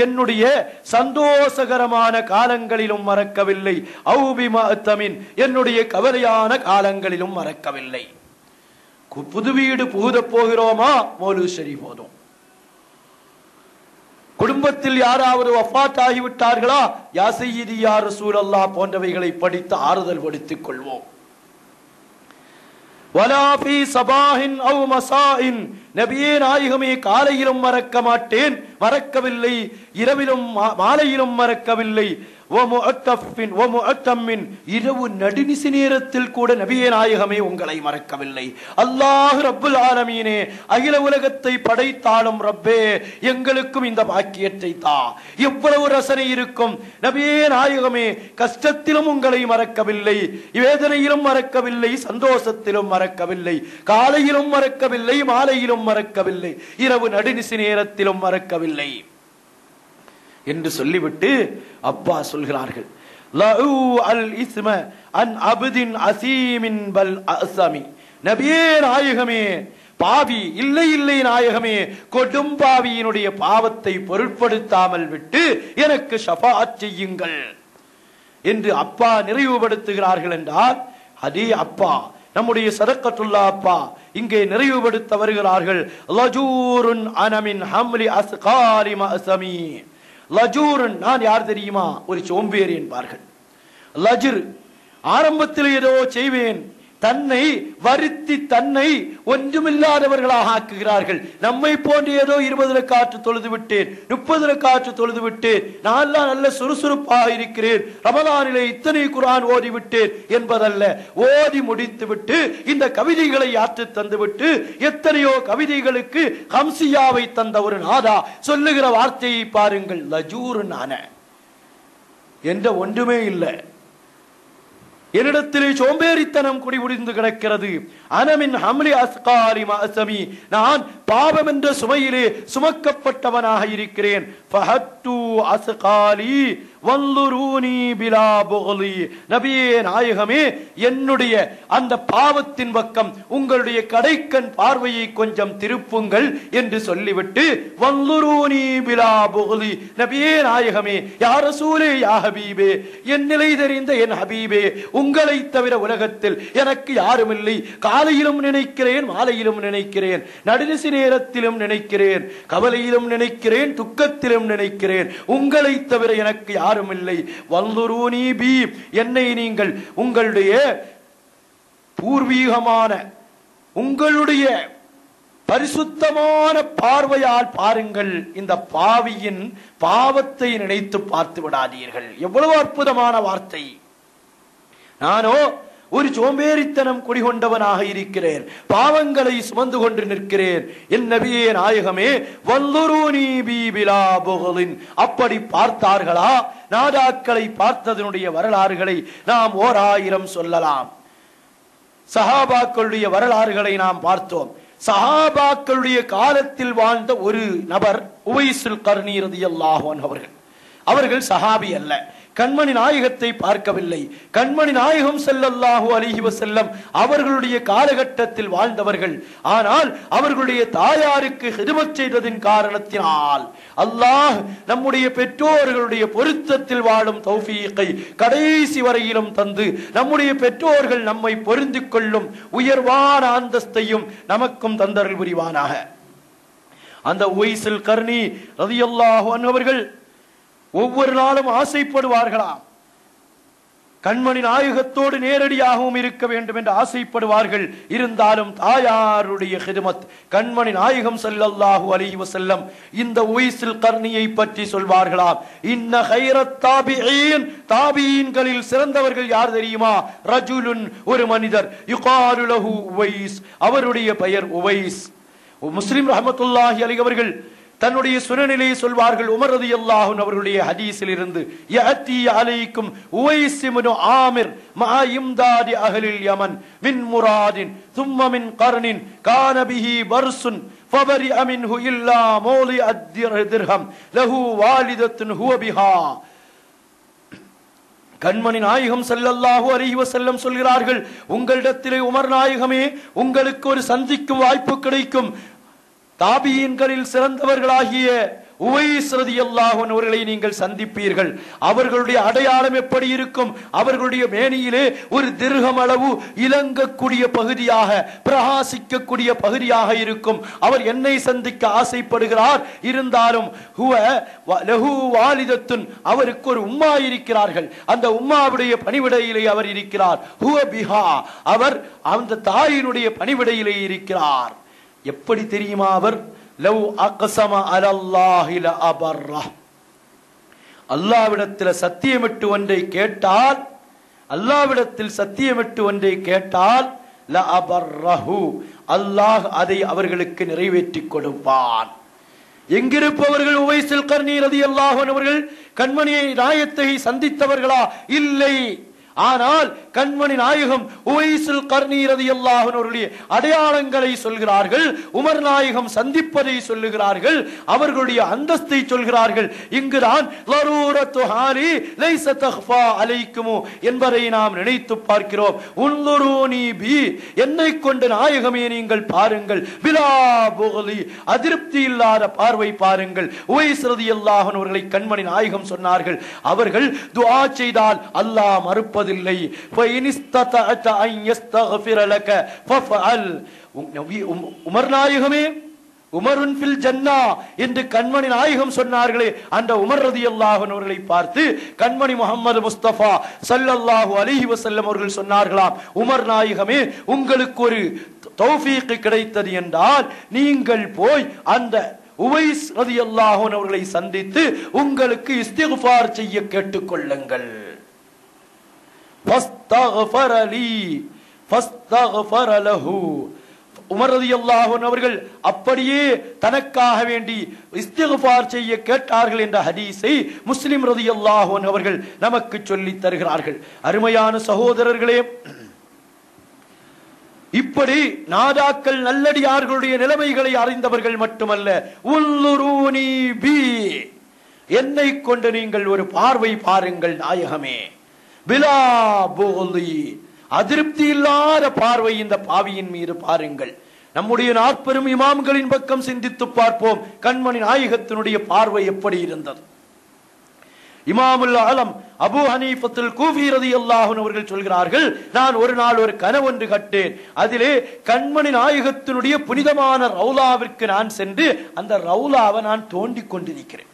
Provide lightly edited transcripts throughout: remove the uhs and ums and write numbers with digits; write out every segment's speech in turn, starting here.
என்னுடைய சந்தோஷகரமான காலங்களிலும் மறக்கவில்லை. என்னுடைய கவலையான காலங்களிலும் மறக்கவில்லை. புது வீடு புகுத போகிறோமா, மௌலூத் ஷரீஃப் போதும். குடும்பத்தில் யாராவது வஃபாத் ஆகிவிட்டார்களா, யா சய்யிதி யா ரசூலல்லாஹ் போன்றவைகளை படித்து ஆறுதல் படுத்திக் கொள்வோம். வலா ஃபீ சபாஹின் அவ் மசாஇன், நபியே நாயகமே காலையிலும் மறக்க மாட்டேன், மறக்கவில்லை. இரவிலும் மாலையிலும் மறக்கவில்லை. இரவு நடுநிசி நேரத்தில் கூட நபியே நாயகமே உங்களை மறக்கவில்லை. அல்லாஹ் ரப்புல் ஆலமீனே, அகில உலகத்தை படைத்தாலும் ரப்பே எங்களுக்கும் இந்த பாக்கியத்தை தா. எவ்வளவு ரசனை இருக்கும் நபியே நாயகமே. கஷ்டத்திலும் உங்களை மறக்கவில்லை, வேதனையிலும் மறக்கவில்லை, சந்தோஷத்திலும் மறக்கவில்லை, காலையிலும் மறக்கவில்லை, மாலையிலும் மறக்கவில்லை, இரவு நடுநிசி நேரத்திலும் மறக்கவில்லை என்று சொல்லிவிட்டு அப்பா சொல்கிறார்கள், நபியே நாயகமே, பாவி இல்லை இல்லை நாயகமே, கொடும் பாவியினுடைய பாவத்தை பொருட்படுத்தாமல் விட்டு எனக்கு ஷஃபாஅத் செய்யுங்கள் என்று அப்பா நிறைவுபடுத்துகிறார்கள். என்றால் அதே அப்பா நம்முடைய சதக்கத்துல்லா அப்பா இங்கே நிறைவுபடுத்த வருகிறார்கள். லஜூருன் அனமின் ஹம்லி அஸ்காரி மஅஸமி. லஜூருன், நான் யார் தெரியுமா, ஒரு சோம்பேறி என்பார்கள். லஜ்ர், ஆரம்பத்தில் ஏதோ செய்வேன், தன்னை வருத்தி தன்னை ஒன்றுமில்லாதவர்களாக ஆக்குகிறார்கள். நம்மை போன்று ஏதோ 20 ரக்காத்து தொழுது விட்டேன், 30 ரக்காத்து தொழுது விட்டேன், நான் நல்ல சுறுசுறுப்பாக இருக்கிறேன், ரமலானிலே இத்தனை குர்ஆன் ஓதி விட்டேன் என்பதல்ல. ஓதி முடித்து விட்டு இந்த கவிதைகளை ஆற்று தந்துவிட்டு எத்தனையோ கவிதைகளுக்கு ஹம்சியாவை தந்த ஒரு நாதா சொல்லுகிற வார்த்தையை பாருங்கள், லஜூர் நான என்ற ஒன்றுமே இல்லை. என்னிடத்திலே சோம்பேறித்தனம் குடிபுடிந்து கிடக்கிறது. அனமின் ஹம்லி அஸ்காரி மஅஸமி, நான் பாவம் என்ற சுமையிலே சுமக்கப்பட்டவனாக இருக்கிறேன். ஃபஹத்து அஸ்காலி வல்லுரூனி பிலா புக்லி. நபியே நாயகமே, என்னுடைய அந்த பாவத்தின் பக்கம் உங்களுடைய கடைக்கண் பார்வையை கொஞ்சம் திருப்புங்கள் என்று சொல்லிவிட்டு வல்லுரூனி பிலா புக்லி. நபியே நாயகமே, யா ரசூலே யா ஹபீபே, என் நிலை தெரிந்த என் ஹபீபே, உங்களை தவிர உலகத்தில் எனக்கு யாரும் இல்லை. காலையிலும் நினைக்கிறேன், மாலையிலும் நினைக்கிறேன், நடுநிசி நேரத்திலும் நினைக்கிறேன், கவலையிலும் நினைக்கிறேன், துக்கத்திலும் நினைக்கிறேன், உங்களை தவிர எனக்கு யாரும் இல்லை. வல்லுரூனி பி, என்னை நீங்கள் உங்களுடைய பூர்வீகமான உங்களுடைய பரிசுத்தமான பார்வையால் பாருங்கள். இந்த பாவியின் பாவத்தை நினைத்து பார்த்து விடாதீர்கள். எவ்வளவு அற்புதமான வார்த்தை. நானோ ஒரு சோம்பேறித்தனம் குடிகொண்டவனாக இருக்கிறேன், பாவங்களை சுமந்து கொண்டு நிற்கிறேன். என் நபியே நாயகமே, வல்லுரூனி பி பிலா புக்லின். அப்படி பார்த்தார்களா? நாதாக்களை பார்த்ததனுடைய வரலாறுகளை நாம் 1000 சொல்லலாம். சஹாபாக்களுடைய வரலாறுகளை நாம் பார்த்தோம். சஹாபாக்களுடைய காலத்தில் வாழ்ந்த ஒரு நபர் உவைசுல் கர்னி ரலியல்லாஹு அன்ஹு அவர்கள். அவர்கள் சஹாபி அல்ல, கண்மணி நாயகத்தை பார்க்கவில்லை. கண்மணி நாயகம் ஸல்லல்லாஹு அலைஹி வஸல்லம் அவர்களுடைய காலகட்டத்தில் வாழ்ந்தவர்கள். ஆனால் அவர்களுடைய தாயாருக்கு ஹிதமத் செய்ததின் காரணத்தினால் அல்லாஹ் நம்முடைய பெற்றோர்களுடைய பொருத்தத்தில் வாழும் தௌஃபீகை கடைசி வரையிலும் தந்து நம்முடைய பெற்றோர்கள் நம்மை பொருந்திக் கொள்ளும் உயர்வான அந்தஸ்தையும் நமக்கும் தந்தருள் புரிவானாக. அந்த உவைசுல் கர்னி ரலியல்லாஹு அன்ஹு அவர்கள் ஒவ்வொரு நாளும் ஆசைப்படுவார்களாம், கண்மணி நாயகத்தோடு நேரடியாகவும் இருக்க வேண்டும் என்று ஆசைப்படுவார்கள். இருந்தாலும் தாயாருடைய ஹிதமத், கண்மணி நாயகம் ஸல்லல்லாஹு அலைஹி வஸல்லம் இந்த உவைசுல் கர்னியை பற்றி சொல்வார்களாம். இன்ன கைரத் தாபிஈன், தாபிஈன்களில் சிறந்தவர்கள் யார் தெரியுமா? ரஜுலுன், ஒரு மனிதர், யுகாலு லஹு உவைஸ், அவருடைய பெயர் உவைஸ். முஸ்லிம் ரஹ்மத்துல்லாஹி அலைஹி அவர்கள் தன்னுடைய சுனனிலே சொல்வார்கள், உமர் ரலியல்லாஹு அன்ஹு அவர்களுடைய ஹதீஸில் இருந்து, யஅதி அலைக்கும் உவைஸ் இப்னு ஆமிர் மா இம்தாதி அஹ்லில் யமன் மின் முராதின் ثم من قرن كان به برس فبرئ منه الا مولي الدرهم له والدة هو بها. கண்மணி நாயகம் ஸல்லல்லாஹு அலைஹி வஸல்லம் சொல்கிறார்கள், உங்களிடத்திலே உமர் நாயகமே, உங்களுக்கு ஒரு சந்திக்கும் வாய்ப்பு கிடைக்கும். தாபியீன்களில் சிறந்தவர்களாகிய உவைஸ் ரலியல்லாஹு அன்ஹு அவர்களை நீங்கள் சந்திப்பீர்கள். அவர்களுடைய அடையாளம் எப்படி இருக்கும்? அவர்களுடைய மேனியிலே ஒரு திர்ஹம் அளவு இலங்கக்கூடிய பகுதியாக, பிரகாசிக்கக்கூடிய பகுதியாக இருக்கும். அவர் என்னை சந்திக்க ஆசைப்படுகிறார். இருந்தாலும் ஹுவ லஹு வாலிதத்துன், அவருக்கு ஒரு உம்மா இருக்கிறார்கள். அந்த உம்மாவுடைய பணிவிடையிலே அவர் இருக்கிறார். ஹுவ பிஹா, அவர் அந்த தாயினுடைய பணிவிடையிலே இருக்கிறார். எப்படி தெரியுமா? அவர் லவ் அக்ஸம அலல்லாஹி லஅபர்ர, அல்லாஹ்விடத்தில் சத்தியமிட்டு ஒன்றை கேட்டால், அல்லாஹ்விடத்தில் சத்தியமிட்டு ஒன்றை கேட்டால் லஅபர்ரஹு, அல்லாஹ் அதை அவர்களுக்கு நிறைவேற்றி கொடுப்பான். எங்கிருப்பவர்கள்? உவைஸுல் கர்னி ரலியல்லாஹு அன்ஹு அவர்கள் கண்மணியை நாயத்தை சந்தித்தவர்களா? இல்லை. ஆனால் கண்மணி நாயகம் உவைஸுல் கர்னி ரலியல்லாஹு அன்ஹு அவர்களுடைய அடையாளங்களை சொல்கிறார்கள். உமர் நாயகம் சந்திப்பதை சொல்லுகிறார்கள். அவர்களுடைய அந்தஸ்தை சொல்கிறார்கள். இங்குதான் லரூரத்து ஹாலி லைஸ தக்ஃபா அலைக்கும் என்பதை நாம் நினைத்து பார்க்கிறோம். உன்லுரூனி பி, என்னை கொண்டு நாயகமே நீங்கள் பாருங்கள். பிலா புகலி, அதிருப்தி இல்லாத பார்வை பாருங்கள். உவைஸ் ரலியல்லாஹு அன்ஹு அவர்களை கண்மணி நாயகம் சொன்னார்கள். அவர்கள் துஆ செய்தால் அல்லாஹ் மறுப்பதில்லை. உமர் நாயகமே, உமருன் ஃபில் ஜன்னா என்று கண்மணி நாயகம் சொன்னார்களே, அந்த உமர் ரலியல்லாஹு அன்ஹு அவர்களை பார்த்து கண்மணி முஹம்மது முஸ்தபா ஸல்லல்லாஹு அலைஹி வஸல்லம் அவர்கள் சொன்னார்களாம், உமர் நாயகமே, உங்களுக்கு ஒரு தௌஃபீக் கிடைத்தது என்றால் நீங்கள் போய் அந்த உவைஸ் ரலியல்லாஹு அன்ஹு அவர்களை சந்தித்து உங்களுக்கு இஸ்திக்ஃபார் செய்ய கேட்டுக்கொள்ளுங்கள். ஃபஸ்தக்ஃபர லீ ஃபஸ்தக்ஃபர லஹு, உமர் ரலியல்லாஹு அன்ஹு அவர்கள் அப்படியே தனக்காக வேண்டி இஸ்திக்ஃபார் செய்ய கேட்டார்கள் என்ற ஹதீஸை முஸ்லிம் ரலியல்லாஹு அன்ஹு அவர்கள் நமக்கு சொல்லி தருகிறார்கள். அருமையான சகோதரர்களே, இப்படி நாதாக்கள் நல்லடியார்களுடைய நிலைமைகளை அறிந்தவர்கள் மட்டுமல்ல, உல்லுரூனி பி, என்னை கொண்டு நீங்கள் ஒரு பார்வை பாருங்கள் நாயகமே. பிலா புகலி, அதிருப்தி இல்லாத பார்வை இந்த பாவியின் மீது பாருங்கள். நம்முடைய நாற்பெரும் இமாம்களின் பக்கம் சிந்தித்து பார்ப்போம். கண்மணி நாயகத்தினுடைய பார்வை எப்படி இருந்தது? இமாமுல் ஆலம் அபூ ஹனீஃபத்துல் கூஃபி ரலியல்லாஹு அன்ஹு அவர்கள் சொல்கிறார்கள், நான் ஒரு நாள் ஒரு கனவொன்று கண்டேன். அதிலே கண்மணி நாயகத்தினுடைய புனிதமான ரவுலாவிற்கு நான் சென்று அந்த ரவுலாவை நான் தோண்டிக் கொண்டிருக்கிறேன்.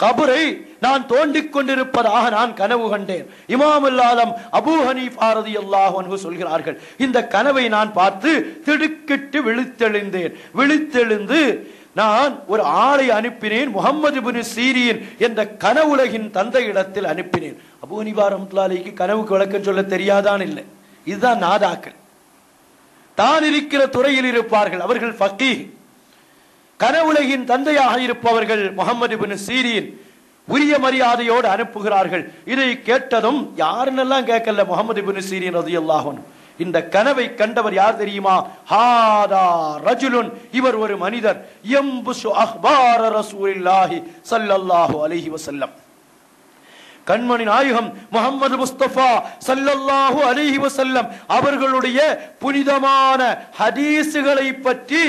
கபரை நான் தோண்டிக் கொண்டிருப்பதாக நான் கனவு கண்டேன். இமாமுல் ஆலம் அபூ ஹனீஃபா ரலியல்லாஹு அன்ஹு சொல்கிறார்கள், இந்த கனவை நான் பார்த்து திடுக்கிட்டு விழித்தெழுந்தேன். விழித்தெழுந்து நான் ஒரு ஆளை அனுப்பினேன். முஹம்மது இப்னு சீரீன் என்ற கனவுலகின் தந்தை இடத்தில் அனுப்பினேன். அபூ ஹனீஃபா ரஹ்மத்துல்லாஹி அலைஹி கனவுக்கு விளக்கம் சொல்ல தெரியாதான் இல்லை. இதுதான் நாதாக்கள். தான் இருக்கிற துறையில் இருப்பார்கள். அவர்கள் ஃபகீஹ், கனவுலகின் தந்தையாக இருப்பவர்கள் முஹம்மது இப்னு சீரீன். உரிய மரியாதையோடு அனுப்புகிறார்கள். இதை கேட்டதும் யாருன்னெல்லாம் கேட்கல, முஹம்மது இப்னு சீரீன் ரலியல்லாஹு அன்ஹு. இந்த கனவை கண்டவர் யார் தெரியுமா? ஹாதா ரஜுலுன், இவர் ஒரு மனிதர். யம்புசு அஹ்பார ரசூலில்லாஹி ஸல்லல்லாஹு அலைஹி வஸல்லம், கண்மணி நாயகம் முஹம்மது முஸ்தபா ஸல்லல்லாஹு அலைஹி வஸல்லம் அவர்களுடைய புனிதமான ஹதீசுகளை பற்றி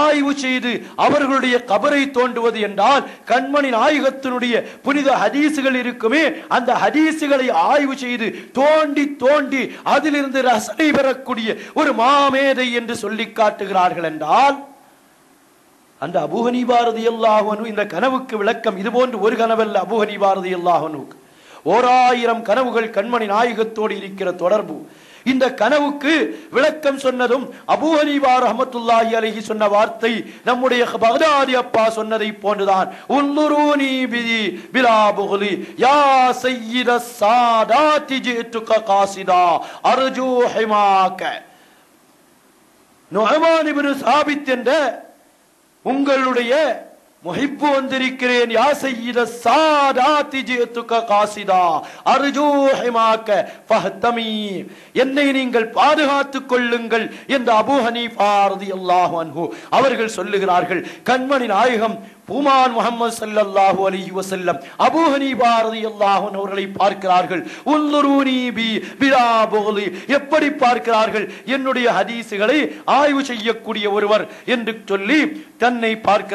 ஆய்வு செய்து அவர்களுடைய கபரை தோண்டுவது என்றால், கண்மணி நாயகத்தினுடைய புனித ஹதீசுகள் இருக்குமே, அந்த ஹதீசுகளை ஆய்வு செய்து தோண்டி தோண்டி அதிலிருந்து ரசனை பெறக்கூடிய ஒரு மாமேதை என்று சொல்லி காட்டுகிறார்கள் என்றால், அந்த அபூ ஹனீஃபா ரலியல்லாஹு அன்ஹு இந்த கனவுக்கு விளக்கம் இது போன்று ஒரு கனவல்ல. அபூ ஹனீஃபா ரலியல்லாஹு அன்ஹு 1000 கனவுகள் கண்மணி நாயகத்தோடு இருக்கிற தொடர்பு. இந்த கனவுக்கு விளக்கம் சொன்னதும் அபூ ஹனீஃபா ரஹ்மத்துல்லாஹி அலைஹி சொன்ன வார்த்தை நம்முடைய பக்தாதி அப்பா சொன்னதை போன்றுதான். உன்னுரூனி பிலா புகலி யா சய்யிதஸ் சாதாத்தி ஜிதுக காசிதா அர்ஜூ ஹிமாக. நுஅமான் இப்னு சாபித் என்ற உங்களுடைய முஹிப்பு வந்திருக்கிறேன் யா சய்யித சாதாதி ஜிதுக காசிதா அர்ஜூ ஹிமாக்க ஃபஹ்தமி, என்னை நீங்கள் பாதுகாத்துக் கொள்ளுங்கள் என்று அபூ ஹனீஃபா ரலியல்லாஹு அன்ஹு அவர்கள் சொல்லுகிறார்கள். கண்மணி நாயகம் பூமான் முஹம்மது ஸல்லல்லாஹு அலைஹி வஸல்லம் அபூ ஹனீஃபா ரலியல்லாஹு அன்ஹு அவர்களை பார்க்கிறார்கள். உன்துரூனி பி பிலா புக்லி, எப்படி பார்க்கிறார்கள்? என்னுடைய ஹதீஸுகளை ஆய்வு செய்யக்கூடிய ஒருவர் என்று சொல்லி தன்னை பார்க்கிறார்.